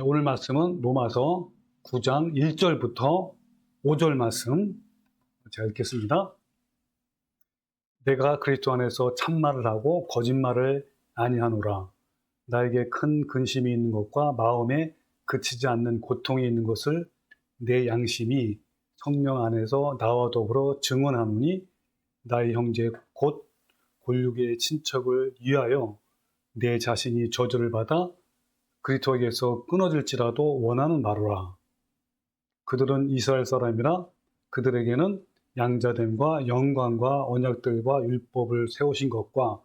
오늘 말씀은 로마서 9장 1절부터 5절 말씀 제가 읽겠습니다. 내가 그리스도 안에서 참말을 하고 거짓말을 아니하노라. 나에게 큰 근심이 있는 것과 마음에 그치지 않는 고통이 있는 것을 내 양심이 성령 안에서 나와 더불어 증언하노니, 나의 형제 곧 골육의 친척을 위하여 내 자신이 저주를 받아 그리스도에게서 끊어질지라도 원하는 바로라. 그들은 이스라엘 사람이라 그들에게는 양자됨과 영광과 언약들과 율법을 세우신 것과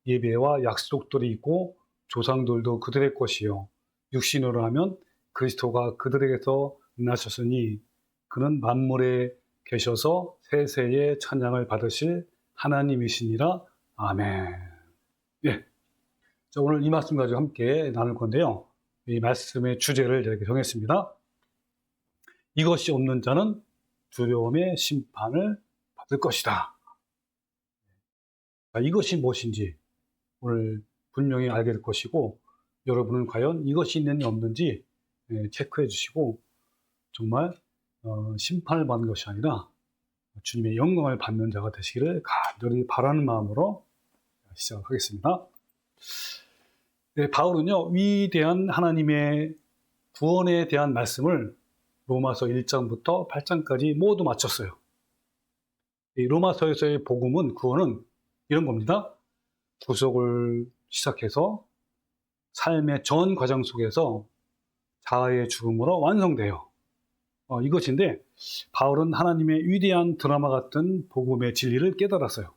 예배와 약속들이 있고 조상들도 그들의 것이요, 육신으로 하면 그리스도가 그들에게서 나셨으니 그는 만물에 계셔서 세세의 찬양을 받으실 하나님이시니라. 아멘. 예. 자, 오늘 이 말씀 가지고 함께 나눌 건데요. 이 말씀의 주제를 이렇게 정했습니다. 이것이 없는 자는 두려움의 심판을 받을 것이다. 자, 이것이 무엇인지 오늘 분명히 알게 될 것이고, 여러분은 과연 이것이 있는지 없는지 체크해 주시고, 정말 심판을 받는 것이 아니라 주님의 영광을 받는 자가 되시기를 간절히 바라는 마음으로 시작하겠습니다. 네, 바울은요, 위대한 하나님의 구원에 대한 말씀을 로마서 1장부터 8장까지 모두 마쳤어요. 이 로마서에서의 복음은, 구원은 이런 겁니다. 구속을 시작해서 삶의 전 과정 속에서 자아의 죽음으로 완성돼요. 이것인데, 바울은 하나님의 위대한 드라마 같은 복음의 진리를 깨달았어요.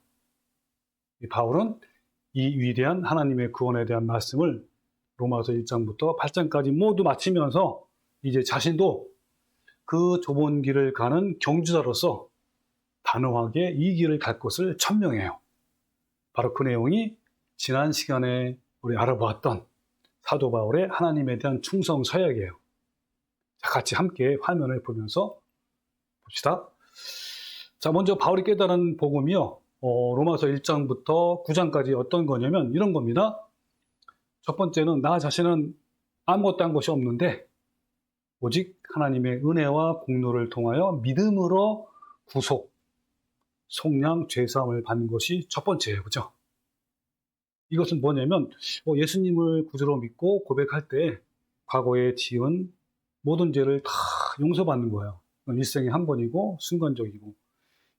바울은 이 위대한 하나님의 구원에 대한 말씀을 로마서 1장부터 8장까지 모두 마치면서 이제 자신도 그 좁은 길을 가는 경주자로서 단호하게 이 길을 갈 것을 천명해요. 바로 그 내용이 지난 시간에 우리 알아보았던 사도 바울의 하나님에 대한 충성 서약이에요. 자, 같이 함께 화면을 보면서 봅시다. 자, 먼저 바울이 깨달은 복음이요, 로마서 1장부터 9장까지 어떤 거냐면 이런 겁니다. 첫 번째는 나 자신은 아무것도 한 것이 없는데 오직 하나님의 은혜와 공로를 통하여 믿음으로 구속, 속량, 죄사함을 받는 것이 첫 번째예요. 그죠? 이것은 뭐냐면 예수님을 구주로 믿고 고백할 때 과거에 지은 모든 죄를 다 용서받는 거예요. 일생에 한 번이고 순간적이고,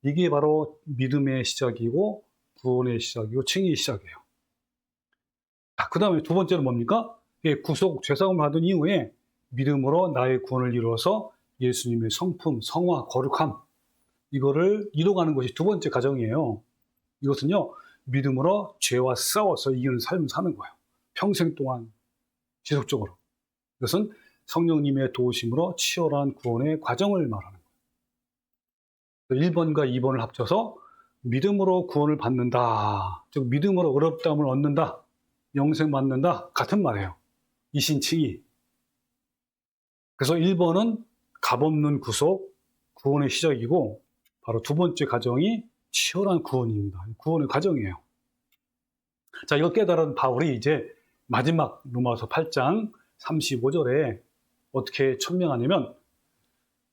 이게 바로 믿음의 시작이고 구원의 시작이고 칭의의 시작이에요. 그 다음에 두 번째는 뭡니까? 구속, 죄사함을 받은 이후에 믿음으로 나의 구원을 이루어서 예수님의 성품, 성화, 거룩함, 이거를 이뤄가는 것이 두 번째 과정이에요. 이것은요, 믿음으로 죄와 싸워서 이기는 삶을 사는 거예요. 평생 동안 지속적으로. 이것은 성령님의 도우심으로 치열한 구원의 과정을 말하는 거예요. 1번과 2번을 합쳐서 믿음으로 구원을 받는다, 즉 믿음으로 의롭다함을 얻는다, 영생 받는다, 같은 말이에요. 이신칭의. 그래서 1번은 값없는 구속, 구원의 시작이고, 바로 두 번째 과정이 치열한 구원입니다. 구원의 과정이에요. 자, 이거 깨달은 바울이 이제 마지막 로마서 8장 35절에 어떻게 천명하냐면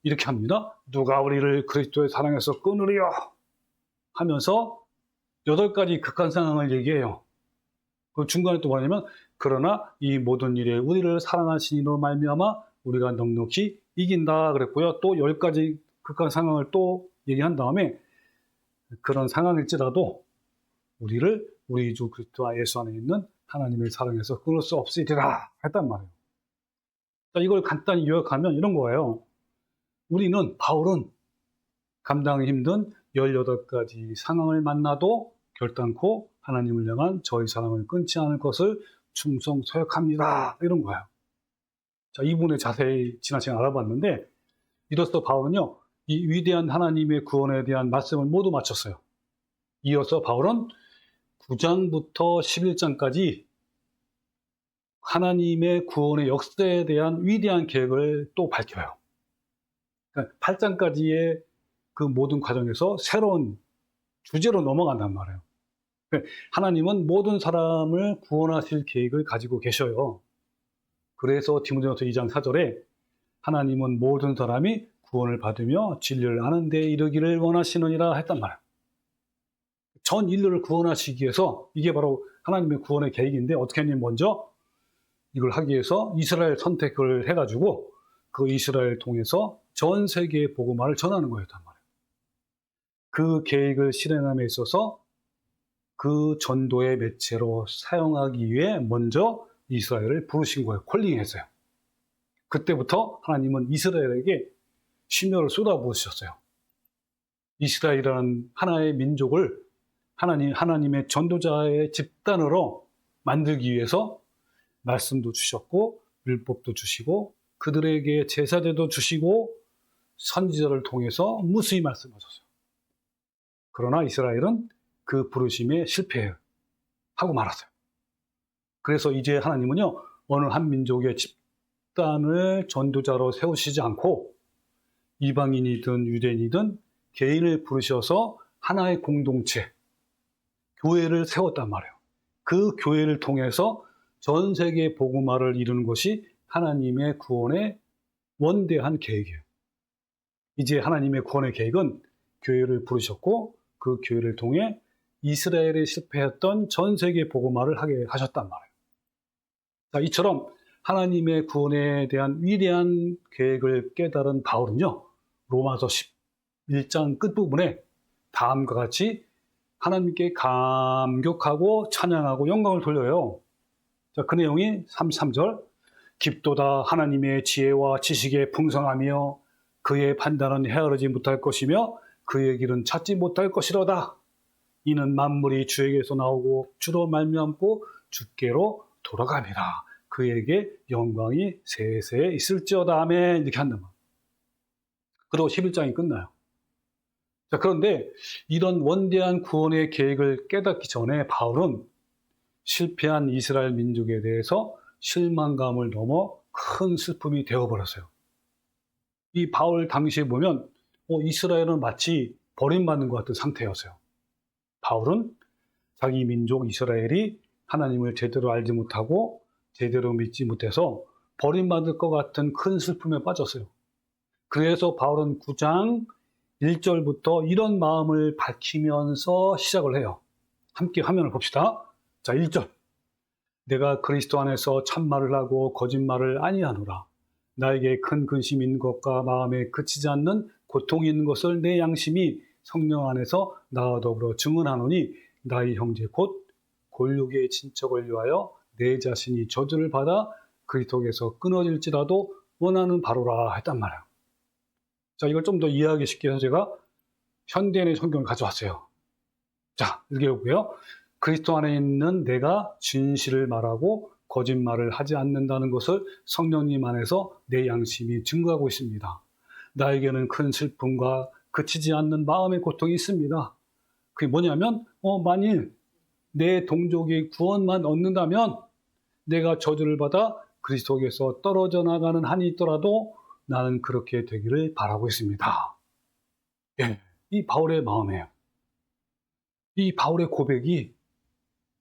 이렇게 합니다. 누가 우리를 그리스도의 사랑에서 끊으리요 하면서 8가지 극한 상황을 얘기해요. 그 중간에 또 뭐냐면, 그러나 이 모든 일에 우리를 사랑하신 이로 말미암아 우리가 넉넉히 이긴다 그랬고요. 또 10가지 극한 상황을 또 얘기한 다음에, 그런 상황일지라도 우리를 우리 주 그리스도와 예수 안에 있는 하나님의 사랑에서 끊을 수 없으리라 했단 말이에요. 자, 이걸 간단히 요약하면 이런 거예요. 바울은 감당하기 힘든 18가지 상황을 만나도 결단코 하나님을 향한 저희 사랑을 끊지 않을 것을 충성 서약합니다. 이런 거예요. 자, 이 부분에 자세히 지난 시간에 알아봤는데, 이로써 바울은요, 이 위대한 하나님의 구원에 대한 말씀을 모두 마쳤어요. 이어서 바울은 9장부터 11장까지 하나님의 구원의 역사에 대한 위대한 계획을 또 밝혀요. 그러니까 8장까지의 그 모든 과정에서 새로운 주제로 넘어간단 말이에요. 하나님은 모든 사람을 구원하실 계획을 가지고 계셔요. 그래서 디모데전서 2장 4절에 하나님은 모든 사람이 구원을 받으며 진리를 아는 데 이르기를 원하시느니라 했단 말이에요. 전 인류를 구원하시기 위해서 이게 바로 하나님의 구원의 계획인데 어떻게 하냐면 먼저 이걸 하기 위해서 이스라엘 선택을 해가지고 그 이스라엘 통해서 전 세계의 복음화를 전하는 거였단 말이에요. 그 계획을 실행함에 있어서 그 전도의 매체로 사용하기 위해 먼저 이스라엘을 부르신 거예요. 콜링했어요. 그때부터 하나님은 이스라엘에게 심려를 쏟아부으셨어요. 이스라엘이라는 하나의 민족을 하나님의 전도자의 집단으로 만들기 위해서 말씀도 주셨고 율법도 주시고 그들에게 제사제도 주시고 선지자를 통해서 무수히 말씀하셨어요. 그러나 이스라엘은 그 부르심에 실패하고 말았어요. 그래서 이제 하나님은요, 어느 한 민족의 집단을 전도자로 세우시지 않고 이방인이든 유대인이든 개인을 부르셔서 하나의 공동체, 교회를 세웠단 말이에요. 그 교회를 통해서 전 세계 복음화를 이루는 것이 하나님의 구원의 원대한 계획이에요. 이제 하나님의 구원의 계획은 교회를 부르셨고 그 교회를 통해 이스라엘에 실패했던 전 세계 복음화를 하게 하셨단 말이에요. 자, 이처럼 하나님의 구원에 대한 위대한 계획을 깨달은 바울은요, 로마서 11장 끝부분에 다음과 같이 하나님께 감격하고 찬양하고 영광을 돌려요. 자, 그 내용이 33절. 깊도다 하나님의 지혜와 지식의 풍성하며 그의 판단은 헤아르지 못할 것이며 그의 길은 찾지 못할 것이로다. 이는 만물이 주에게서 나오고 주로 말미암고 주께로 돌아갑니다. 그에게 영광이 세세에 있을지어다. 아멘. 이렇게 한단 말이에요. 그리고 11장이 끝나요. 자, 그런데 이런 원대한 구원의 계획을 깨닫기 전에 바울은 실패한 이스라엘 민족에 대해서 실망감을 넘어 큰 슬픔이 되어버렸어요. 이 바울 당시에 보면 이스라엘은 마치 버림받는 것 같은 상태였어요. 바울은 자기 민족 이스라엘이 하나님을 제대로 알지 못하고 제대로 믿지 못해서 버림받을 것 같은 큰 슬픔에 빠졌어요. 그래서 바울은 9장 1절부터 이런 마음을 밝히면서 시작을 해요. 함께 화면을 봅시다. 자, 1절. 내가 그리스도 안에서 참말을 하고 거짓말을 아니하노라. 나에게 큰 근심이 있는 것과 마음에 그치지 않는 고통이 있는 것을 내 양심이 성령 안에서 나와 더불어 증언하노니 나의 형제 곧 골육의 친척을 위하여 내 자신이 저주를 받아 그리스도에서 끊어질지라도 원하는 바로라 했단 말이에요. 자, 이걸 좀 더 이해하기 쉽게 해서 제가 현대인의 성경을 가져왔어요. 자, 읽어보고요. 그리스도 안에 있는 내가 진실을 말하고 거짓말을 하지 않는다는 것을 성령님 안에서 내 양심이 증거하고 있습니다. 나에게는 큰 슬픔과 그치지 않는 마음의 고통이 있습니다. 그게 뭐냐면 만일 내 동족이 구원만 얻는다면 내가 저주를 받아 그리스도에서 떨어져 나가는 한이 있더라도 나는 그렇게 되기를 바라고 있습니다. 예, 이 바울의 마음이에요. 이 바울의 고백이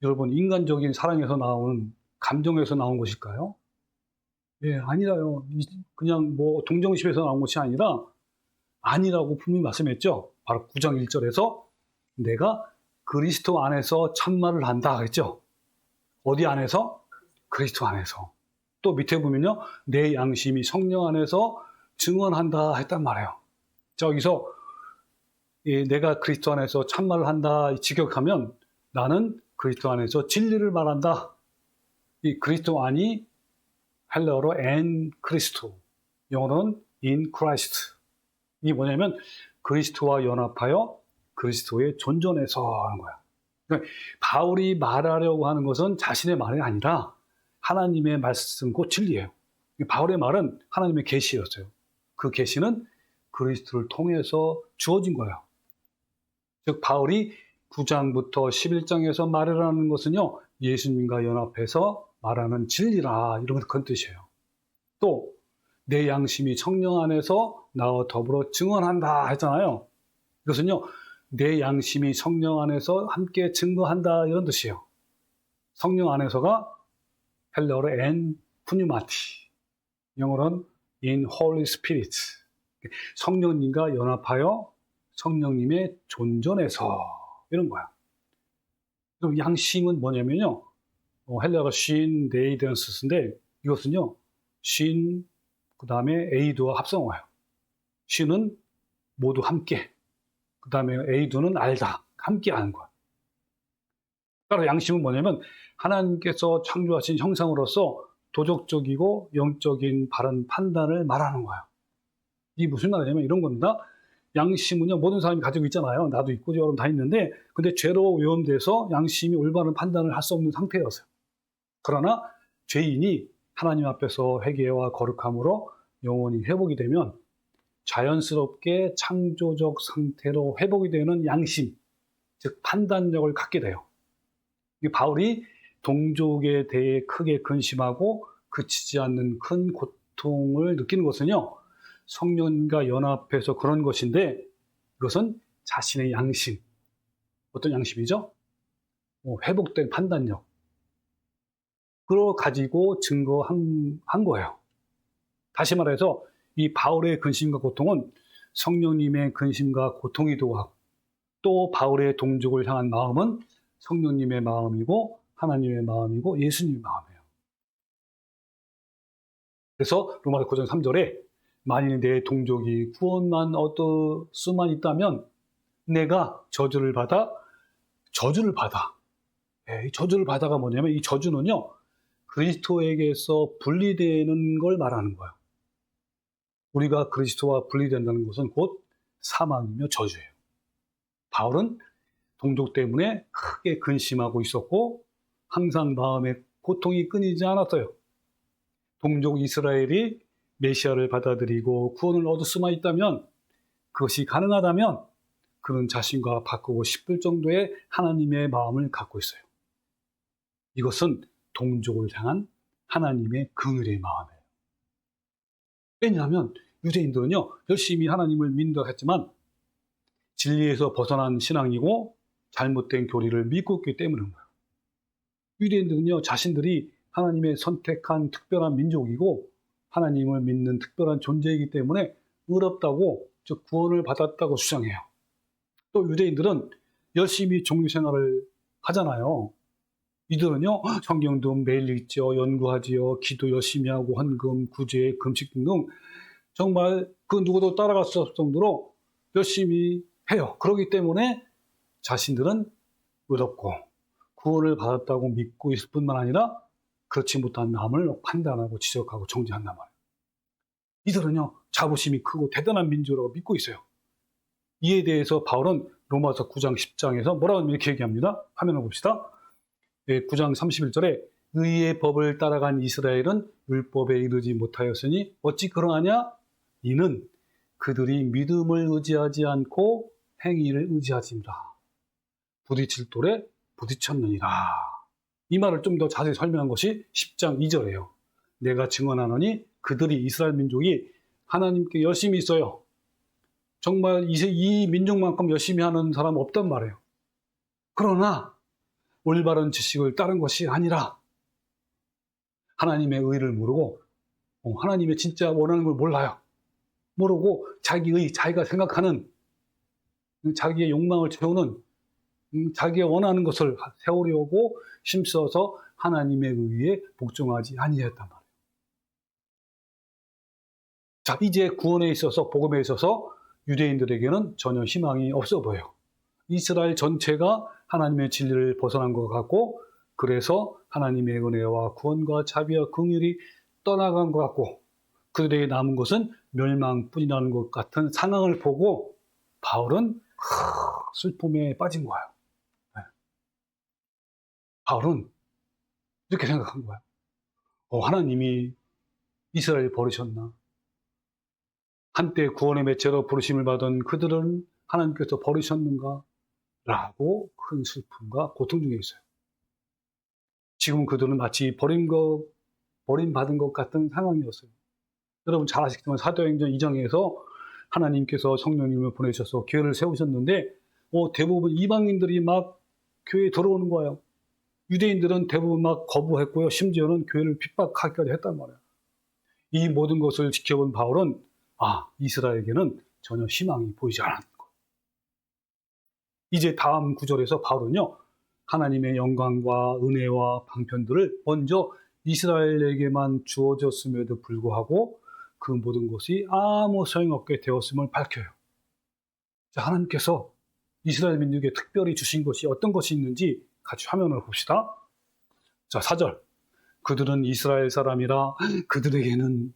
여러분 인간적인 사랑에서 나온 감정에서 나온 것일까요? 예, 아니라요. 그냥 동정심에서 나온 것이 아니라고 분명히 말씀했죠. 바로 9장 1절에서 내가 그리스도 안에서 참말을 한다 했죠. 어디 안에서? 그리스도 안에서. 또 밑에 보면요. 내 양심이 성령 안에서 증언한다 했단 말이에요. 자, 여기서 내가 그리스도 안에서 참말을 한다 직역하면 나는 그리스도 안에서 진리를 말한다. 이 그리스도 안이 헬라어로 en 크리스토, 영어로는 in Christ. 이게 뭐냐면 그리스도와 연합하여 그리스도의 존전에서 하는 거야. 그러니까 바울이 말하려고 하는 것은 자신의 말이 아니라 하나님의 말씀 곧 진리예요. 바울의 말은 하나님의 계시였어요. 그 계시는 그리스도를 통해서 주어진 거예요. 즉 바울이 9장부터 11장에서 말하라는 것은요, 예수님과 연합해서 말하는 진리라, 이런 그런 뜻이에요. 또 내 양심이 성령 안에서 나와 더불어 증언한다 했잖아요. 이것은요, 내 양심이 성령 안에서 함께 증거한다, 이런 뜻이에요. 성령 안에서가 헬라어로 en 푸뉴마티, 영어로는 in Holy Spirit, 성령님과 연합하여 성령님의 존전에서, 이런 거야. 그럼 양심은 뭐냐면요, 헬라어 신 데이던스인데, 이것은요 신 그 다음에 에이드와 합성어예요. 신은 모두 함께, 그 다음에 에이드는 알다, 함께 하는 거야. 따라 양심은 뭐냐면 하나님께서 창조하신 형상으로서 도덕적이고 영적인 바른 판단을 말하는 거예요. 이게 무슨 말이냐면 이런 겁니다. 양심은요, 모든 사람이 가지고 있잖아요. 나도 있고 여러분 다 있는데, 근데 죄로 오염돼서 양심이 올바른 판단을 할 수 없는 상태였어요. 그러나 죄인이 하나님 앞에서 회개와 거룩함으로 영원히 회복이 되면 자연스럽게 창조적 상태로 회복이 되는 양심, 즉 판단력을 갖게 돼요. 바울이 동족에 대해 크게 근심하고 그치지 않는 큰 고통을 느끼는 것은요, 성령과 연합해서 그런 것인데, 이것은 자신의 양심, 어떤 양심이죠? 회복된 판단력, 그걸 가지고 증거한 거예요. 다시 말해서 이 바울의 근심과 고통은 성령님의 근심과 고통이기도 하고, 또 바울의 동족을 향한 마음은 성령님의 마음이고 하나님의 마음이고 예수님의 마음이에요. 그래서 로마서 9장 3절에 만일 내 동족이 구원만 얻을 수만 있다면 내가 저주를 받아. 이 저주를 받아가 뭐냐면, 이 저주는요, 그리스도에게서 분리되는 걸 말하는 거예요. 우리가 그리스도와 분리된다는 것은 곧 사망이며 저주예요. 바울은 동족 때문에 크게 근심하고 있었고 항상 마음에 고통이 끊이지 않았어요. 동족 이스라엘이 메시아를 받아들이고 구원을 얻을 수만 있다면, 그것이 가능하다면 그는 자신과 바꾸고 싶을 정도의 하나님의 마음을 갖고 있어요. 이것은 동족을 향한 하나님의 긍휼의 마음이에요. 왜냐하면 유대인들은요, 열심히 하나님을 믿는다고 했지만 진리에서 벗어난 신앙이고 잘못된 교리를 믿고 있기 때문인 거예요. 유대인들은요, 자신들이 하나님의 선택한 특별한 민족이고 하나님을 믿는 특별한 존재이기 때문에 의롭다고, 즉 구원을 받았다고 주장해요. 또 유대인들은 열심히 종교생활을 하잖아요. 이들은요, 성경도 매일 읽죠, 연구하지요, 기도 열심히 하고 헌금, 구제, 금식 등등 정말 그 누구도 따라갈 수 없을 정도로 열심히 해요. 그렇기 때문에 자신들은 의롭고 구원을 받았다고 믿고 있을 뿐만 아니라 그렇지 못한 남을 판단하고 지적하고 정죄한단 말이에요. 이들은요, 자부심이 크고 대단한 민족이라고 믿고 있어요. 이에 대해서 바울은 로마서 9장 10장에서 뭐라고 이렇게 얘기합니다. 화면을 봅시다. 9장 31절에 의의 법을 따라간 이스라엘은 율법에 이르지 못하였으니 어찌 그러하냐? 이는 그들이 믿음을 의지하지 않고 행위를 의지하지니라. 부딪힐 돌에 부딪혔느니라. 이 말을 좀 더 자세히 설명한 것이 10장 2절이에요. 내가 증언하노니 그들이, 이스라엘 민족이 하나님께 열심히 있어요. 정말 이 민족만큼 열심히 하는 사람 없단 말이에요. 그러나 올바른 지식을 따른 것이 아니라 하나님의 의를 모르고 하나님의 진짜 원하는 걸 몰라요. 모르고 자기가 생각하는 자기의 욕망을 채우는 자기가 원하는 것을 세우려고 힘써서 하나님의 의에 복종하지 아니했단 말이에요. 자, 이제 구원에 있어서, 복음에 있어서 유대인들에게는 전혀 희망이 없어 보여요. 이스라엘 전체가 하나님의 진리를 벗어난 것 같고, 그래서 하나님의 은혜와 구원과 자비와 긍휼이 떠나간 것 같고, 그들에게 남은 것은 멸망뿐이라는 것 같은 상황을 보고 바울은 슬픔에 빠진 거예요. 바울은 이렇게 생각한 거예요. 하나님이 이스라엘을 버리셨나? 한때 구원의 매체로 부르심을 받은 그들은 하나님께서 버리셨는가? 라고 큰 슬픔과 고통 중에 있어요. 지금 그들은 마치 버림받은 것 같은 상황이었어요. 여러분 잘 아시겠지만 사도행전 2장에서 하나님께서 성령님을 보내셔서 교회를 세우셨는데 대부분 이방인들이 막 교회에 들어오는 거예요. 유대인들은 대부분 막 거부했고요. 심지어는 교회를 핍박하기까지 했단 말이에요. 이 모든 것을 지켜본 바울은 이스라엘에게는 전혀 희망이 보이지 않았던 거. 이제 다음 구절에서 바울은요, 하나님의 영광과 은혜와 방편들을 먼저 이스라엘에게만 주어졌음에도 불구하고 그 모든 것이 아무 소용없게 되었음을 밝혀요. 자, 하나님께서 이스라엘 민족에 특별히 주신 것이 어떤 것이 있는지 같이 화면을 봅시다. 자, 4절. 그들은 이스라엘 사람이라 그들에게는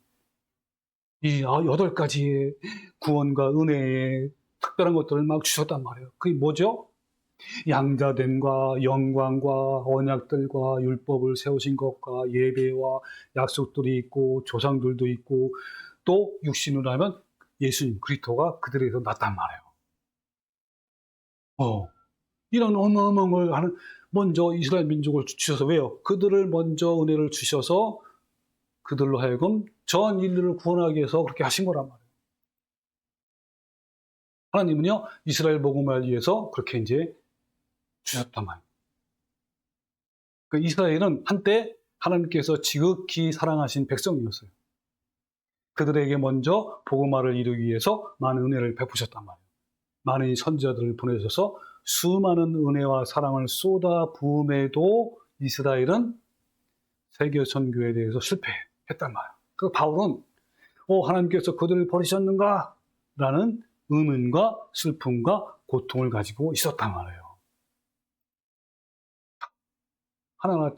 이 8가지의 구원과 은혜의 특별한 것들을 막 주셨단 말이에요. 그게 뭐죠? 양자됨과 영광과 언약들과 율법을 세우신 것과 예배와 약속들이 있고 조상들도 있고 또 육신으로 하면 예수님 그리스도가 그들에게서 났단 말이에요. 이런 어마어마한 걸 하는 먼저 이스라엘 민족을 주셔서 왜요? 그들을 먼저 은혜를 주셔서 그들로 하여금 전 인류를 구원하기 위해서 그렇게 하신 거란 말이에요. 하나님은요, 이스라엘 복음을 위해서 그렇게 이제 주셨단 말이에요. 그 이스라엘은 한때 하나님께서 지극히 사랑하신 백성이었어요. 그들에게 먼저 복음화를 이루기 위해서 많은 은혜를 베푸셨단 말이에요. 많은 선지자들을 보내셔서 수많은 은혜와 사랑을 쏟아 부음에도 이스라엘은 세계 선교에 대해서 실패했단 말이에요. 그 바울은 하나님께서 그들을 버리셨는가? 라는 의문과 슬픔과 고통을 가지고 있었단 말이에요. 하나하나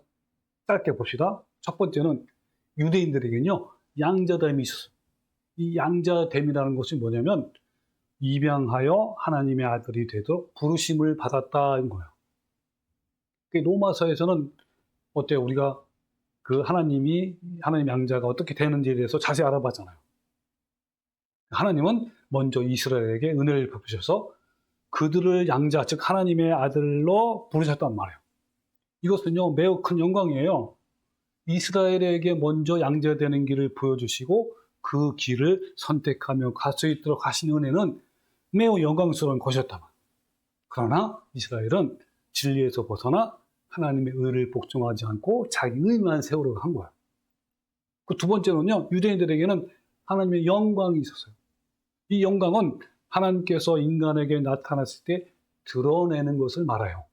짧게 봅시다. 첫 번째는 유대인들에게는요, 양자됨이 있었어요. 이 양자됨이라는 것이 뭐냐면 입양하여 하나님의 아들이 되도록 부르심을 받았다는 거예요. 로마서에서는 어때요? 우리가 그 하나님의 양자가 어떻게 되는지에 대해서 자세히 알아봤잖아요. 하나님은 먼저 이스라엘에게 은혜를 베푸셔서 그들을 양자, 즉 하나님의 아들로 부르셨단 말이에요. 이것은요, 매우 큰 영광이에요. 이스라엘에게 먼저 양자되는 길을 보여주시고 그 길을 선택하며 갈 수 있도록 하신 은혜는 매우 영광스러운 것이었다. 그러나 이스라엘은 진리에서 벗어나 하나님의 의를 복종하지 않고 자기 의만 세우려고 한 거예요. 그 두 번째로는요, 유대인들에게는 하나님의 영광이 있었어요. 이 영광은 하나님께서 인간에게 나타났을 때 드러내는 것을 말해요.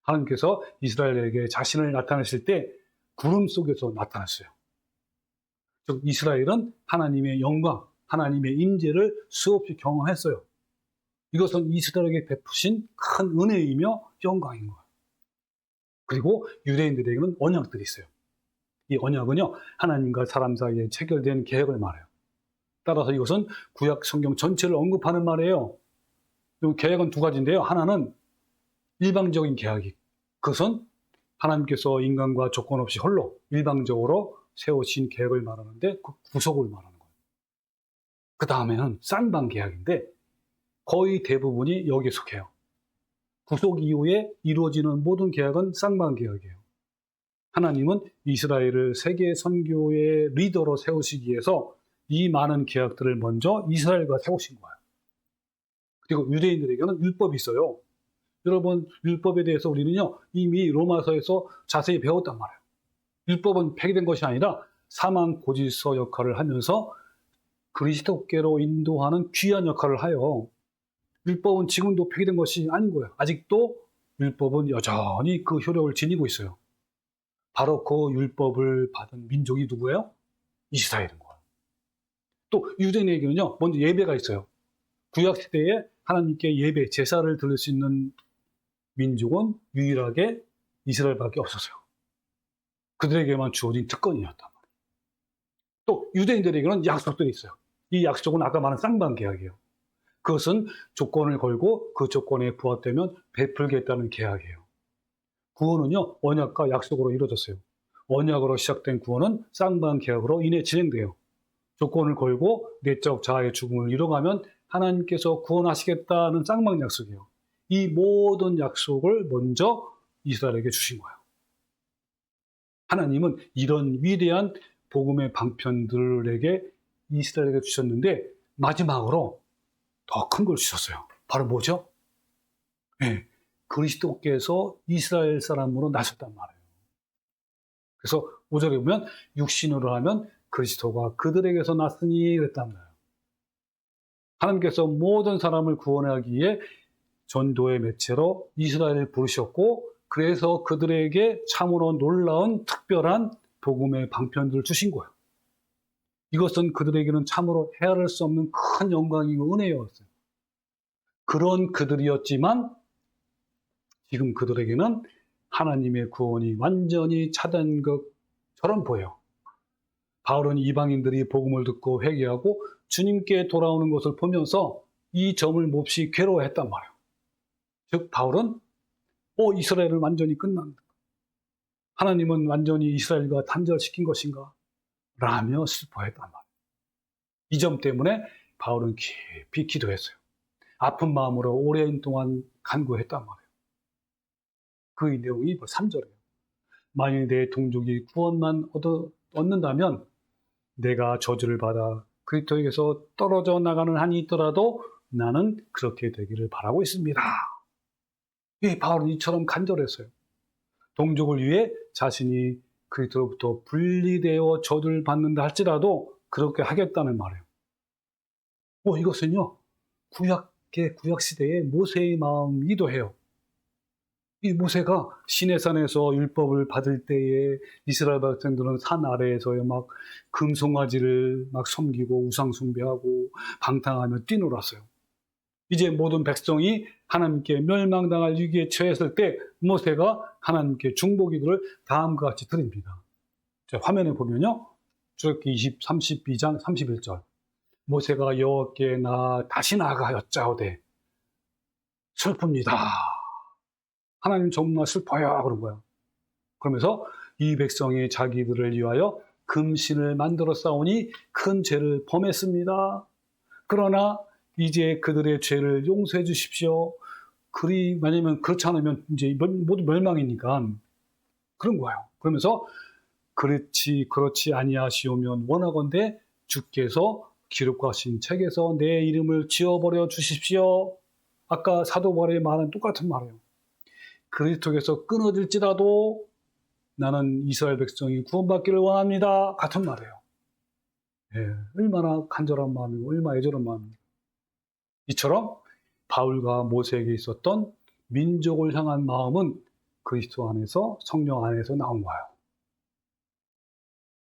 하나님께서 이스라엘에게 자신을 나타내실 때 구름 속에서 나타났어요. 즉 이스라엘은 하나님의 영광, 하나님의 임재를 수없이 경험했어요. 이것은 이스라엘에게 베푸신 큰 은혜이며 영광인 거예요. 그리고 유대인들에게는 언약들이 있어요. 이 언약은요, 하나님과 사람 사이에 체결된 계약을 말해요. 따라서 이것은 구약 성경 전체를 언급하는 말이에요. 계약은 두 가지인데요. 하나는 일방적인 계약이, 그것은 하나님께서 인간과 조건 없이 홀로 일방적으로 세우신 계약을 말하는데 그 구속을 말하는 거예요. 그 다음에는 쌍방 계약인데 거의 대부분이 여기에 속해요. 구속 이후에 이루어지는 모든 계약은 쌍방 계약이에요. 하나님은 이스라엘을 세계 선교의 리더로 세우시기 위해서 이 많은 계약들을 먼저 이스라엘과 세우신 거예요. 그리고 유대인들에게는 율법이 있어요. 여러분, 율법에 대해서 우리는요, 이미 로마서에서 자세히 배웠단 말이에요. 율법은 폐기된 것이 아니라 사망 고질서 역할을 하면서 그리스도께로 인도하는 귀한 역할을 하여 율법은 지금도 폐기된 것이 아닌 거예요. 아직도 율법은 여전히 그 효력을 지니고 있어요. 바로 그 율법을 받은 민족이 누구예요? 이스라엘인 거예요. 또 유대인에게는요, 먼저 예배가 있어요. 구약 시대에 하나님께 예배, 제사를 드릴 수 있는 민족은 유일하게 이스라엘밖에 없었어요. 그들에게만 주어진 특권이었단 말이에요. 또 유대인들에게는 약속들이 있어요. 이 약속은 아까 말한 쌍방 계약이에요. 그것은 조건을 걸고 그 조건에 부합되면 베풀겠다는 계약이에요. 구원은요, 언약과 약속으로 이루어졌어요. 언약으로 시작된 구원은 쌍방 계약으로 인해 진행돼요. 조건을 걸고 내적 자아의 죽음을 이뤄가면 하나님께서 구원하시겠다는 쌍방 약속이에요. 이 모든 약속을 먼저 이스라엘에게 주신 거예요. 하나님은 이런 위대한 복음의 방편들에게 이스라엘에게 주셨는데 마지막으로 더 큰 걸 주셨어요. 바로 뭐죠? 네, 그리스도께서 이스라엘 사람으로 나셨단 말이에요. 그래서 5절에 보면 육신으로 하면 그리스도가 그들에게서 났으니 그랬단 말이에요. 하나님께서 모든 사람을 구원하기 위해 전도의 매체로 이스라엘을 부르셨고, 그래서 그들에게 참으로 놀라운 특별한 복음의 방편들을 주신 거예요. 이것은 그들에게는 참으로 헤아릴 수 없는 큰 영광이고 은혜였어요. 그런 그들이었지만 지금 그들에게는 하나님의 구원이 완전히 차단된 것처럼 보여요. 바울은 이방인들이 복음을 듣고 회개하고 주님께 돌아오는 것을 보면서 이 점을 몹시 괴로워했단 말이에요. 즉 바울은 이스라엘은 완전히 끝난다, 하나님은 완전히 이스라엘과 단절시킨 것인가 라며 슬퍼했단 말이에요. 이 점 때문에 바울은 깊이 기도했어요. 아픈 마음으로 오랜 동안 간구했단 말이에요. 그 내용이 3절이에요. 만일 내 동족이 구원만 얻는다면 내가 저주를 받아 그리스도에게서 떨어져 나가는 한이 있더라도 나는 그렇게 되기를 바라고 있습니다. 바울은 이처럼 간절했어요. 동족을 위해 자신이 그리스도로부터 분리되어 저주를 받는다 할지라도 그렇게 하겠다는 말이에요. 이것은요, 구약시대의 모세의 마음이기도 해요. 이 모세가 시내산에서 율법을 받을 때에 이스라엘 백성들은 산 아래에서 막 금송아지를 막 섬기고 우상 숭배하고 방탕하며 뛰놀았어요. 이제 모든 백성이 하나님께 멸망당할 위기에 처했을 때 모세가 하나님께 중보기도를 다음과 같이 드립니다. 자, 화면에 보면요, 출애굽기 32장 31절. 모세가 여호와께 다시 나아가였자오되 슬픕니다. 하나님 정말 슬퍼요 그런 거야. 그러면서 이 백성이 자기들을 위하여 금신을 만들어 싸우니 큰 죄를 범했습니다. 그러나 이제 그들의 죄를 용서해 주십시오. 왜냐면 그렇지 않으면 이제 모두 멸망이니까 그런 거예요. 그러면서 그렇지 아니하시오면 원하건대 주께서 기록하신 책에서 내 이름을 지워버려 주십시오. 아까 사도 바울의 말은 똑같은 말이에요. 그리스도께서 끊어질지라도 나는 이스라엘 백성이 구원받기를 원합니다. 같은 말이에요. 얼마나 간절한 마음이고 얼마나 애절한 마음이에요. 이처럼 바울과 모세에게 있었던 민족을 향한 마음은 그리스도 안에서, 성령 안에서 나온 거예요.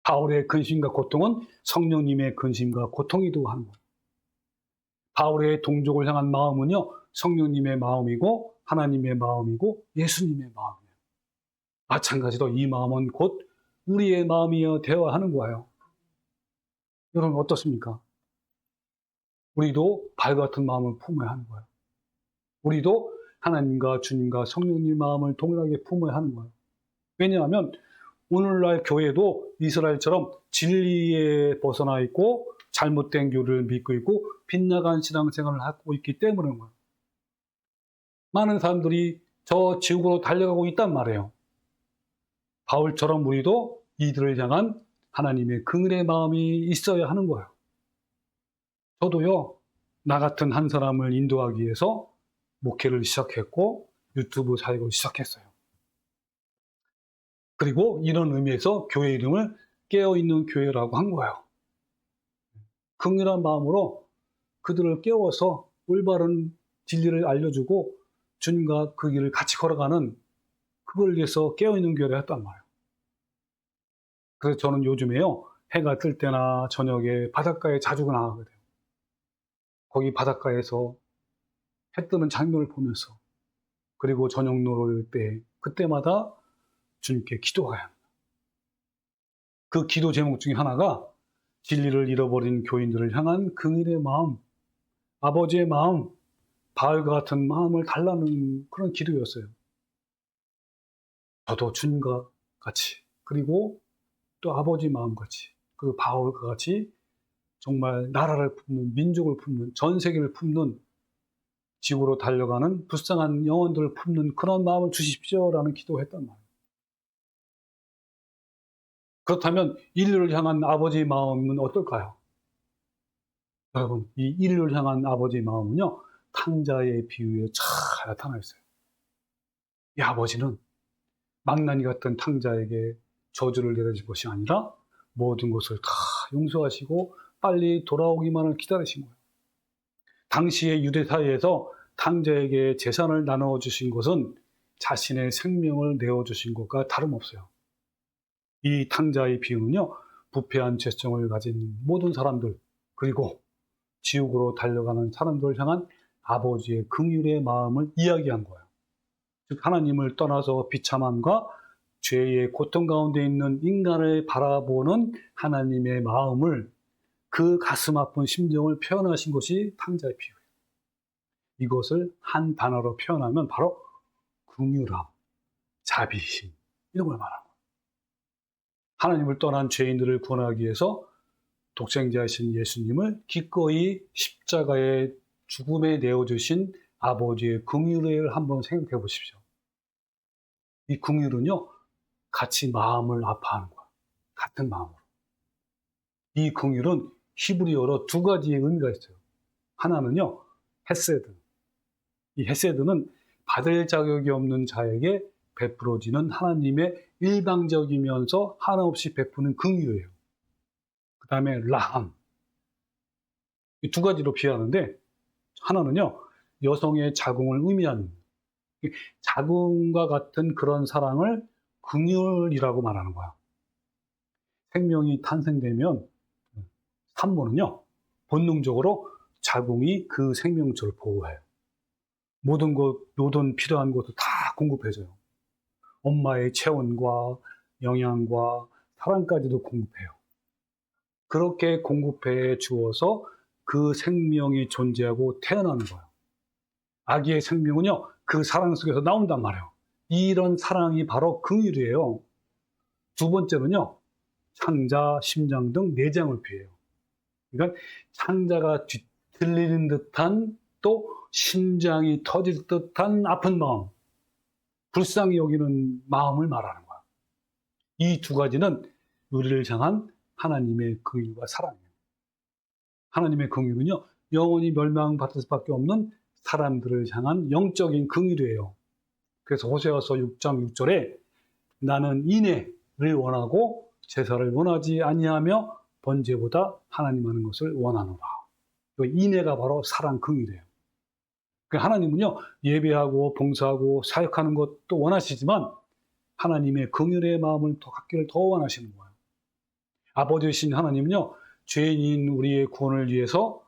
바울의 근심과 고통은 성령님의 근심과 고통이기도 하는 거예요. 바울의 동족을 향한 마음은요, 성령님의 마음이고 하나님의 마음이고 예수님의 마음이에요. 마찬가지로 이 마음은 곧 우리의 마음이어 되어야 하는 거예요. 여러분 어떻습니까? 우리도 바울 같은 마음을 품어야 하는 거예요. 우리도 하나님과 주님과 성령님 마음을 동일하게 품어야 하는 거예요. 왜냐하면 오늘날 교회도 이스라엘처럼 진리에 벗어나 있고 잘못된 교리를 믿고 있고 빗나간 신앙생활을 하고 있기 때문인 거예요. 많은 사람들이 저 지옥으로 달려가고 있단 말이에요. 바울처럼 우리도 이들을 향한 하나님의 긍휼의 마음이 있어야 하는 거예요. 저도요, 나 같은 한 사람을 인도하기 위해서 목회를 시작했고 유튜브 사역을 시작했어요. 그리고 이런 의미에서 교회 이름을 깨어있는 교회라고 한 거예요. 긍휼한 마음으로 그들을 깨워서 올바른 진리를 알려주고 주님과 그 길을 같이 걸어가는, 그걸 위해서 깨어있는 교회를 했단 말이에요. 그래서 저는 요즘에요, 해가 뜰 때나 저녁에 바닷가에 자주 나가게 돼요. 거기 바닷가에서 해 뜨는 장면을 보면서, 그리고 저녁 노을 때 그때마다 주님께 기도해야 합니다. 그 기도 제목 중에 하나가 진리를 잃어버린 교인들을 향한 긍휼의 마음, 아버지의 마음, 바울과 같은 마음을 달라는 그런 기도였어요. 저도 주님과 같이, 그리고 또 아버지 마음같이, 그 바울과 같이 정말 나라를 품는, 민족을 품는, 전 세계를 품는, 지구로 달려가는 불쌍한 영혼들을 품는 그런 마음을 주십시오라는 기도를 했단 말이에요. 그렇다면 인류를 향한 아버지의 마음은 어떨까요? 여러분, 이 인류를 향한 아버지의 마음은요, 탕자의 비유에 잘 나타나 있어요. 이 아버지는 망나니 같은 탕자에게 저주를 내려줄 것이 아니라 모든 것을 다 용서하시고 빨리 돌아오기만을 기다리신 거예요. 당시의 유대 사회에서 탕자에게 재산을 나누어 주신 것은 자신의 생명을 내어주신 것과 다름없어요. 이 탕자의 비유는요, 부패한 죄성을 가진 모든 사람들, 그리고 지옥으로 달려가는 사람들을 향한 아버지의 긍휼의 마음을 이야기한 거예요. 즉 하나님을 떠나서 비참함과 죄의 고통 가운데 있는 인간을 바라보는 하나님의 마음을, 그 가슴 아픈 심정을 표현하신 것이 탕자의 비유예요. 이것을 한 단어로 표현하면 바로 긍휼함, 자비심, 이런 걸 말하는 거예요. 하나님을 떠난 죄인들을 구원하기 위해서 독생자이신 예수님을 기꺼이 십자가의 죽음에 내어주신 아버지의 긍휼을 한번 생각해 보십시오. 이 긍휼은요, 같이 마음을 아파하는 거예요. 같은 마음으로. 이 긍휼은 히브리어로 두 가지의 의미가 있어요. 하나는요, 헤세드. 이 헤세드는 받을 자격이 없는 자에게 베풀어지는 하나님의 일방적이면서 한없이 베푸는 긍휼이에요. 그 다음에 라함. 이 두 가지로 비유하는데, 하나는요, 여성의 자궁을 의미하는, 자궁과 같은 그런 사랑을 긍휼이라고 말하는 거야. 생명이 탄생되면 산모는요, 본능적으로 자궁이 그 생명체를 보호해요. 모든 필요한 것도 다 공급해줘요. 엄마의 체온과 영양과 사랑까지도 공급해요. 그렇게 공급해 주어서 그 생명이 존재하고 태어나는 거예요. 아기의 생명은요, 그 사랑 속에서 나온단 말이에요. 이런 사랑이 바로 긍휼이에요. 두 번째는요, 창자, 심장 등 내장을 피해요. 그러니까 창자가 뒤틀리는 듯한, 또 심장이 터질 듯한 아픈 마음, 불쌍히 여기는 마음을 말하는 거야. 이 두 가지는 우리를 향한 하나님의 긍휼과 사랑이에요. 하나님의 긍휼은요, 영원히 멸망받을 수밖에 없는 사람들을 향한 영적인 긍휼이에요. 그래서 호세아서 6장 6절에 나는 인애를 원하고 제사를 원하지 아니하며 번제보다 하나님 하는 것을 원하노라. 인애가 바로 사랑 긍휼이에요. 하나님은요, 예배하고 봉사하고 사역하는 것도 원하시지만 하나님의 긍휼의 마음을 더 갖기를 더 원하시는 거예요. 아버지이신 하나님은요, 죄인인 우리의 구원을 위해서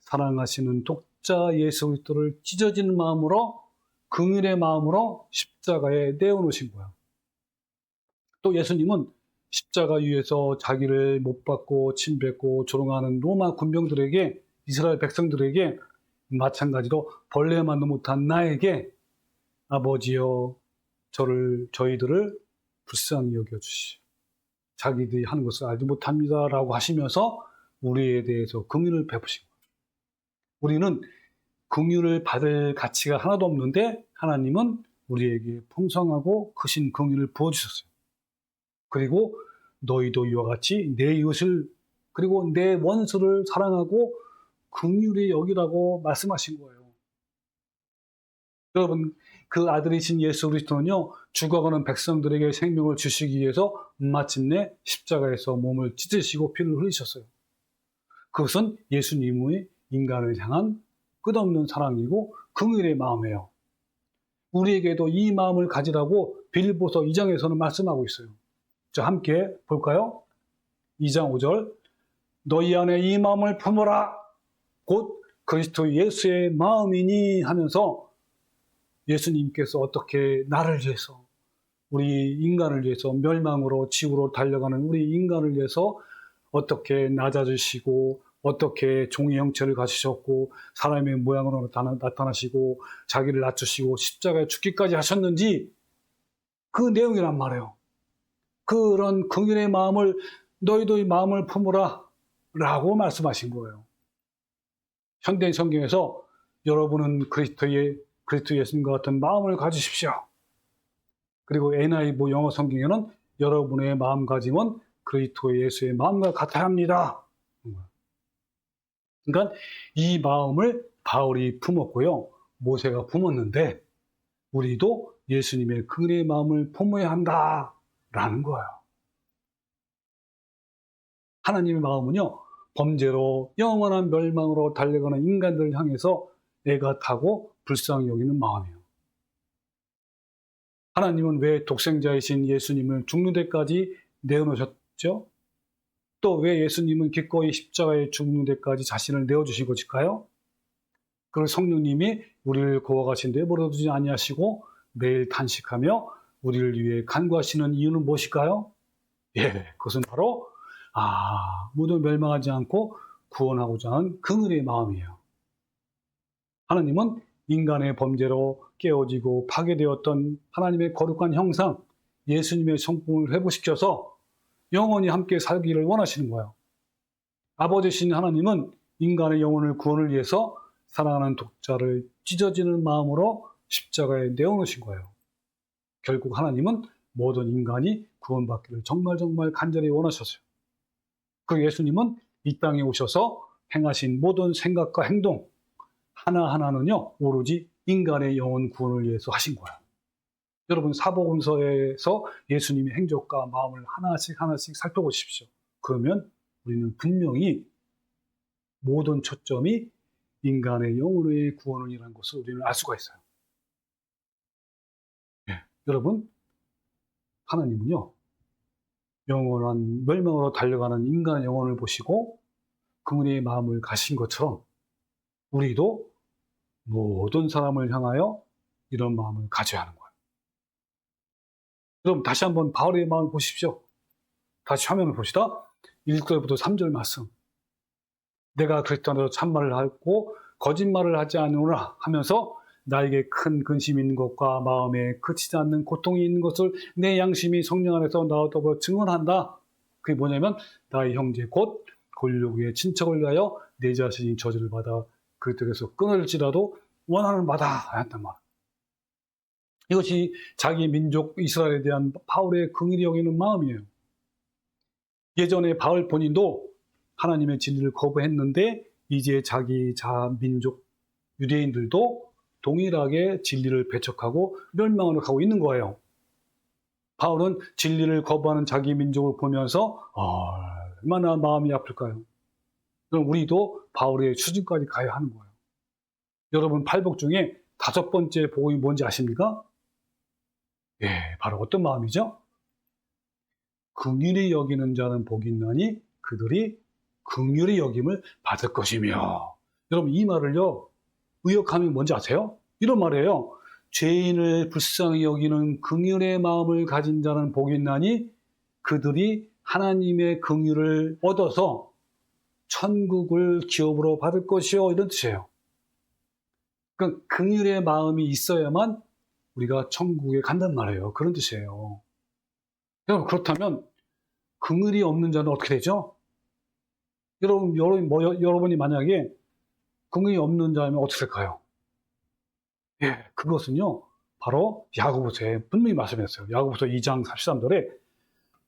사랑하시는 독자 예수 그리스도를 찢어지는 마음으로, 긍휼의 마음으로 십자가에 내어놓으신 거예요. 또 예수님은 십자가 위에서 자기를 못 박고 침뱉고 조롱하는 로마 군병들에게, 이스라엘 백성들에게 마찬가지로 벌레만도 못한 나에게 아버지여 저희들을 불쌍히 여겨주시, 자기들이 하는 것을 알지 못합니다 라고 하시면서 우리에 대해서 긍휼을 베푸신 거예요. 우리는 긍휼을 받을 가치가 하나도 없는데 하나님은 우리에게 풍성하고 크신 긍휼을 부어주셨어요. 그리고 너희도 이와 같이 내 이웃을, 그리고 내 원수를 사랑하고 긍휼히 여기라고 말씀하신 거예요. 여러분, 그 아들이신 예수 그리스도는요, 죽어가는 백성들에게 생명을 주시기 위해서 마침내 십자가에서 몸을 찢으시고 피를 흘리셨어요. 그것은 예수님의 인간을 향한 끝없는 사랑이고 긍휼의 마음이에요. 우리에게도 이 마음을 가지라고 빌립보서 2장에서는 말씀하고 있어요. 자, 함께 볼까요? 2장 5절, 너희 안에 이 마음을 품어라, 곧 그리스도 예수의 마음이니 하면서 예수님께서 어떻게 나를 위해서, 우리 인간을 위해서, 멸망으로 지구로 달려가는 우리 인간을 위해서 어떻게 낮아지시고, 어떻게 종의 형체를 가지셨고, 사람의 모양으로 나타나시고, 자기를 낮추시고 십자가에 죽기까지 하셨는지, 그 내용이란 말이에요. 그런 긍휼의 마음을 너희도 이 마음을 품으라 라고 말씀하신 거예요. 현대 성경에서 여러분은 그리스도 예수님과 같은 마음을 가지십시오. 그리고 NIV 영어 성경에는 여러분의 마음가짐은 그리스도 예수의 마음과 같아야 합니다. 그러니까 이 마음을 바울이 품었고요, 모세가 품었는데, 우리도 예수님의 긍휼의 마음을 품어야 한다라는 거예요. 하나님의 마음은요, 범죄로 영원한 멸망으로 달려가는 인간들을 향해서 애가 타고 불쌍히 여기는 마음이에요. 하나님은 왜 독생자이신 예수님을 죽는 데까지 내어놓으셨죠? 또 왜 예수님은 기꺼이 십자가에 죽는 데까지 자신을 내어주신 것일까요? 그리고 성령님이 우리를 고아가신 내버려두지 아니하시고 매일 탄식하며 우리를 위해 간구하시는 이유는 무엇일까요? 예, 그것은 바로 모두 멸망하지 않고 구원하고자 하는 긍휼의 마음이에요. 하나님은 인간의 범죄로 깨어지고 파괴되었던 하나님의 거룩한 형상, 예수님의 성품을 회복시켜서 영원히 함께 살기를 원하시는 거예요. 아버지신 하나님은 인간의 영혼을 구원을 위해서 사랑하는 독자를 찢어지는 마음으로 십자가에 내어놓으신 거예요. 결국 하나님은 모든 인간이 구원받기를 정말 간절히 원하셨어요. 그 예수님은 이 땅에 오셔서 행하신 모든 생각과 행동 하나하나는요, 오로지 인간의 영혼 구원을 위해서 하신 거예요. 여러분, 사복음서에서 예수님의 행적과 마음을 하나씩 살펴보십시오. 그러면 우리는 분명히 모든 초점이 인간의 영혼의 구원이라는 것을 우리는 알 수가 있어요. 네, 여러분, 하나님은요, 영원한 멸망으로 달려가는 인간의 영혼을 보시고 긍휼의 마음을 가신 것처럼 우리도 모든 사람을 향하여 이런 마음을 가져야 하는 거예요. 여러분, 다시 한번 바울의 마음을 보십시오. 다시 화면을 봅시다. 1절부터 3절 말씀. 내가 그리스도 안에서 참말을 하고 거짓말을 하지 않으노라 하면서 나에게 큰 근심이 있는 것과 마음에 그치지 않는 고통이 있는 것을 내 양심이 성령 안에서 나와 더불어 증언한다. 그게 뭐냐면 나의 형제 곧 골로기의 친척을 위하여 내 자신이 저주를 받아 그들에게서 끊을지라도 원하는 바다 하였단 말. 이것이 자기 민족 이스라엘에 대한 바울의 긍휼히 여기는 마음이에요. 예전에 바울 본인도 하나님의 진리를 거부했는데 이제 자기 민족 유대인들도 동일하게 진리를 배척하고 멸망으로 가고 있는 거예요. 바울은 진리를 거부하는 자기 민족을 보면서 얼마나 마음이 아플까요? 그럼 우리도 바울의 수준까지 가야 하는 거예요. 여러분, 팔복 중에 5번째 복음이 뭔지 아십니까? 예, 바로 어떤 마음이죠? 긍휼히 여기는 자는 복이 있나니 그들이 긍휼히 여김을 받을 것이며. 여러분, 이 말을요, 의역하면 뭔지 아세요? 이런 말이에요. 죄인을 불쌍히 여기는 긍휼의 마음을 가진 자는 복이 있나니 그들이 하나님의 긍휼을 얻어서 천국을 기업으로 받을 것이요, 이런 뜻이에요. 그러니까 긍휼의 마음이 있어야만 우리가 천국에 간단 말이에요. 그런 뜻이에요. 여러분, 그렇다면 긍휼이 없는 자는 어떻게 되죠? 여러분이 만약에 긍휼이 없는 자면 어떻게 될까요? 예, 그것은요, 바로 야고보서에 분명히 말씀했어요. 야고보서 2장 43절에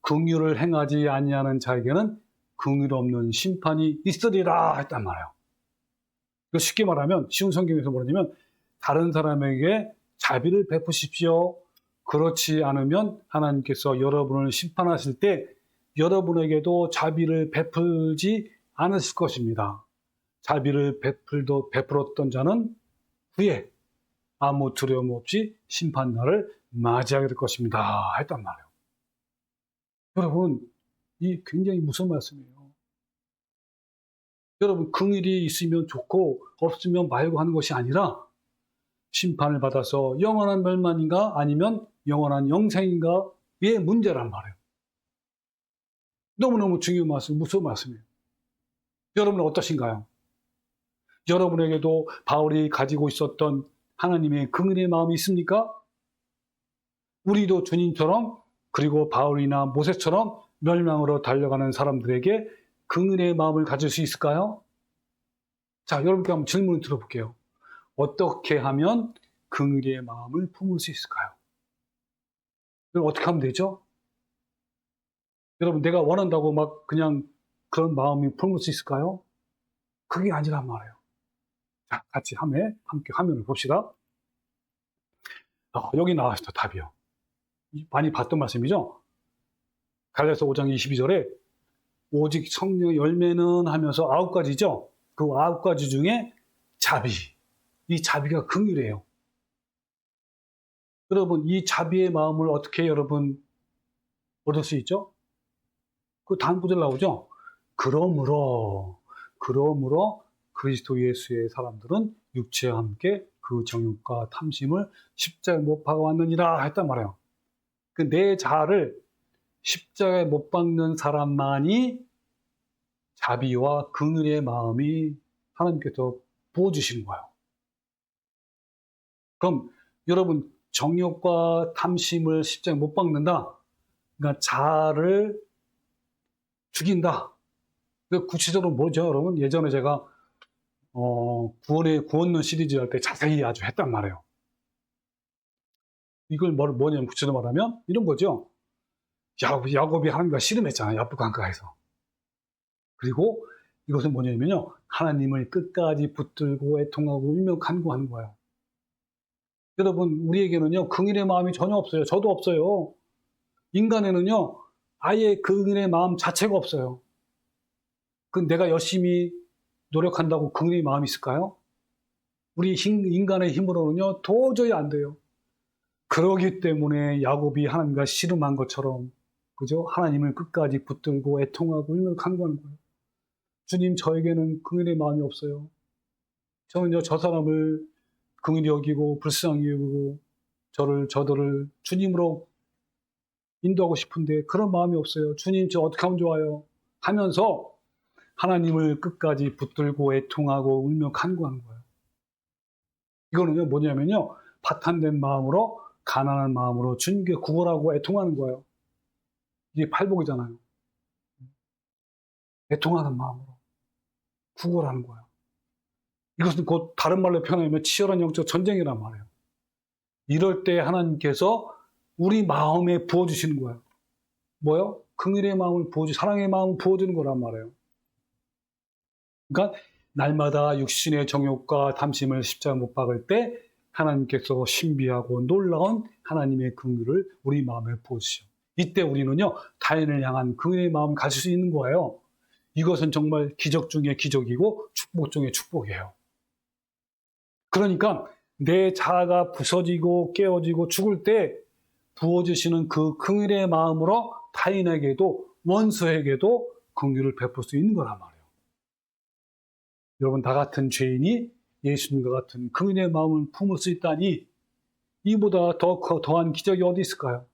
긍휼을 행하지 아니하는 자에게는 긍휼 없는 심판이 있으리라 했단 말이에요. 쉽게 말하면, 쉬운 성경에서 뭐냐면 다른 사람에게 자비를 베푸십시오. 그렇지 않으면 하나님께서 여러분을 심판하실 때 여러분에게도 자비를 베풀지 않으실 것입니다. 자비를 베풀었던 자는 후에 아무 두려움 없이 심판날을 맞이하게 될 것입니다. 했단 말이에요. 여러분, 이 굉장히 무서운 말씀이에요. 여러분, 긍휼이 있으면 좋고 없으면 말고 하는 것이 아니라 심판을 받아서 영원한 멸망인가 아니면 영원한 영생인가의 문제란 말이에요. 너무너무 중요한 말씀, 무서운 말씀이에요. 여러분은 어떠신가요? 여러분에게도 바울이 가지고 있었던 하나님의 긍휼의 마음이 있습니까? 우리도 주님처럼, 그리고 바울이나 모세처럼 멸망으로 달려가는 사람들에게 긍휼의 마음을 가질 수 있을까요? 자, 여러분께 한번 질문을 들어볼게요. 어떻게 하면 긍휼의 마음을 품을 수 있을까요? 그럼 어떻게 하면 되죠? 여러분, 내가 원한다고 막 그냥 그런 마음이 품을 수 있을까요? 그게 아니란 말이에요. 자, 같이 함께 화면을 봅시다. 여기 나왔어, 답이요. 많이 봤던 말씀이죠? 갈라디아서 5장 22절에 오직 성령의 열매는 하면서 9가지죠? 그 9가지 중에 자비. 이 자비가 긍휼이에요. 여러분, 이 자비의 마음을 어떻게 여러분 얻을 수 있죠? 그 다음 구절 나오죠? 그러므로 그리스도 예수의 사람들은 육체와 함께 그 정욕과 탐심을 십자가에 못 박아왔느니라 했단 말이에요. 그 내 자아를 십자가에 못 박는 사람만이 자비와 긍휼의 마음이 하나님께서 부어주시는 거예요. 그럼 여러분, 정욕과 탐심을 십자가에 못 박는다. 그러니까 자아를 죽인다. 구체적으로 뭐죠, 여러분? 예전에 제가 구원론 시리즈 할 때 자세히 아주 했단 말이에요. 이걸 뭐냐면 구체적으로 말하면 이런 거죠. 야곱이 하나님과 씨름했잖아요. 야복 강가에서. 그리고 이것은 뭐냐면요, 하나님을 끝까지 붙들고 애통하고 울며 간구하는 거예요. 여러분, 우리에게는요 긍휼의 마음이 전혀 없어요. 저도 없어요. 인간에는요 아예 긍휼의 마음 자체가 없어요. 그 내가 열심히 노력한다고 긍휼의 마음이 있을까요? 우리 인간의 힘으로는요 도저히 안 돼요. 그러기 때문에 야곱이 하나님과 씨름한 것처럼, 그죠? 하나님을 끝까지 붙들고 애통하고 울며 간구하는 거예요. 주님, 저에게는 긍휼의 마음이 없어요. 저는요 저 사람을 긍휼히 여기고 불쌍히 여기고 저들을 주님으로 인도하고 싶은데 그런 마음이 없어요. 주님, 저 어떻게 하면 좋아요? 하면서 하나님을 끝까지 붙들고 애통하고 울며 간구하는 거예요. 이거는요 뭐냐면요, 파탄된 마음으로, 가난한 마음으로 주님께 구걸하고 애통하는 거예요. 이게 팔복이잖아요. 애통하는 마음으로 구걸하는 거예요. 이것은 곧 다른 말로 표현하면 치열한 영적 전쟁이란 말이에요. 이럴 때 하나님께서 우리 마음에 부어주시는 거예요. 뭐요? 긍휼의 마음을 사랑의 마음을 부어주는 거란 말이에요. 그러니까 날마다 육신의 정욕과 탐심을 십자가에 못 박을 때 하나님께서 신비하고 놀라운 하나님의 긍휼을 우리 마음에 부어주시죠. 이때 우리는요 타인을 향한 긍휼의 마음을 가질 수 있는 거예요. 이것은 정말 기적 중에 기적이고 축복 중에 축복이에요. 그러니까 내 자아가 부서지고 깨어지고 죽을 때 부어주시는 그 긍휼의 마음으로 타인에게도, 원수에게도 긍휼을 베풀 수 있는 거란 말이에요. 여러분, 나 같은 죄인이 예수님과 같은 긍휼의 마음을 품을 수 있다니, 이보다 더한 기적이 어디 있을까요?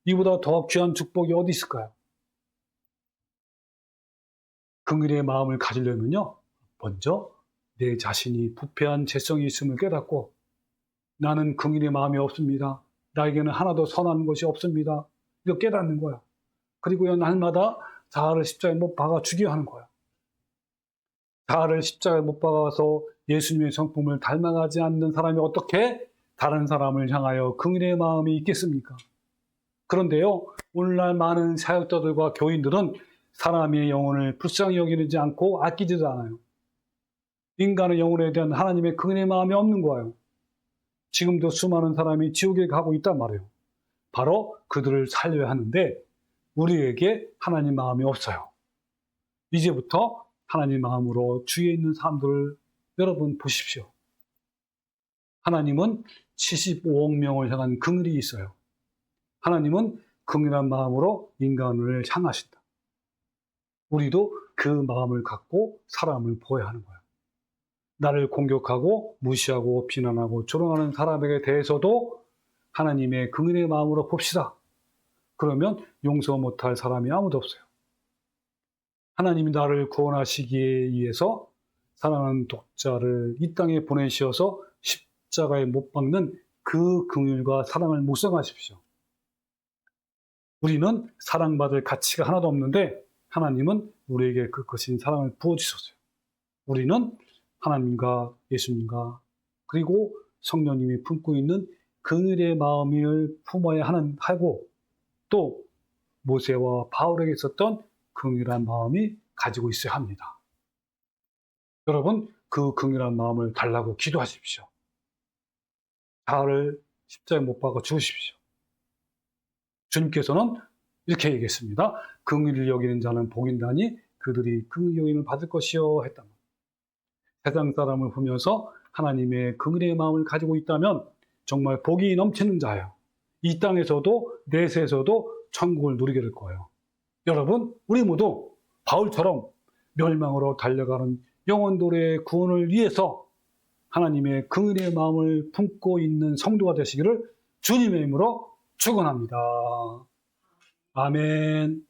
이보다 더 귀한 축복이 어디 있을까요? 긍휼의 마음을 가지려면요, 먼저 내 자신이 부패한 죄성이 있음을 깨닫고, 나는 긍휼의 마음이 없습니다. 나에게는 하나도 선한 것이 없습니다. 이거 깨닫는 거야. 그리고요, 날마다 자아를 십자가에 못 박아 죽여야 하는 거야. 자아를 십자가에 못 박아서 예수님의 성품을 닮아가지 않는 사람이 어떻게 다른 사람을 향하여 긍휼의 마음이 있겠습니까? 그런데요, 오늘날 많은 사역자들과 교인들은 사람의 영혼을 불쌍히 여기지 않고 아끼지도 않아요. 인간의 영혼에 대한 하나님의 긍휼의 마음이 없는 거예요. 지금도 수많은 사람이 지옥에 가고 있단 말이에요. 바로 그들을 살려야 하는데 우리에게 하나님 마음이 없어요. 이제부터 하나님 마음으로 주위에 있는 사람들을 여러분 보십시오. 하나님은 75억 명을 향한 긍휼이 있어요. 하나님은 긍휼한 마음으로 인간을 향하신다. 우리도 그 마음을 갖고 사람을 보호해야 하는 거예요. 나를 공격하고 무시하고 비난하고 조롱하는 사람에게 대해서도 하나님의 긍휼의 마음으로 봅시다. 그러면 용서 못할 사람이 아무도 없어요. 하나님이 나를 구원하시기에 위해서 사랑하는 독자를 이 땅에 보내셔서 십자가에 못 박는 그 긍휼과 사랑을 묵상하십시오. 우리는 사랑받을 가치가 하나도 없는데 하나님은 우리에게 그 거신 사랑을 부어주셨어요. 우리는 하나님과 예수님과 그리고 성령님이 품고 있는 긍휼의 마음을 품어야 하고, 또 모세와 바울에게 있었던 긍휼한 마음이 가지고 있어야 합니다. 여러분, 그 긍휼한 마음을 달라고 기도하십시오. 자아를 십자가에 못 박아 죽으십시오. 주님께서는 이렇게 얘기했습니다. 긍휼히 여기는 자는 복이 있나니 그들이 긍휼히 여김을 받을 것이요 했다. 세상 사람을 보면서 하나님의 긍휼의 마음을 가지고 있다면 정말 복이 넘치는 자예요. 이 땅에서도 내세에서도 천국을 누리게 될 거예요. 여러분, 우리 모두 바울처럼 멸망으로 달려가는 영혼들의 구원을 위해서 하나님의 긍휼의 마음을 품고 있는 성도가 되시기를 주님의 이름으로 축원합니다. 아멘.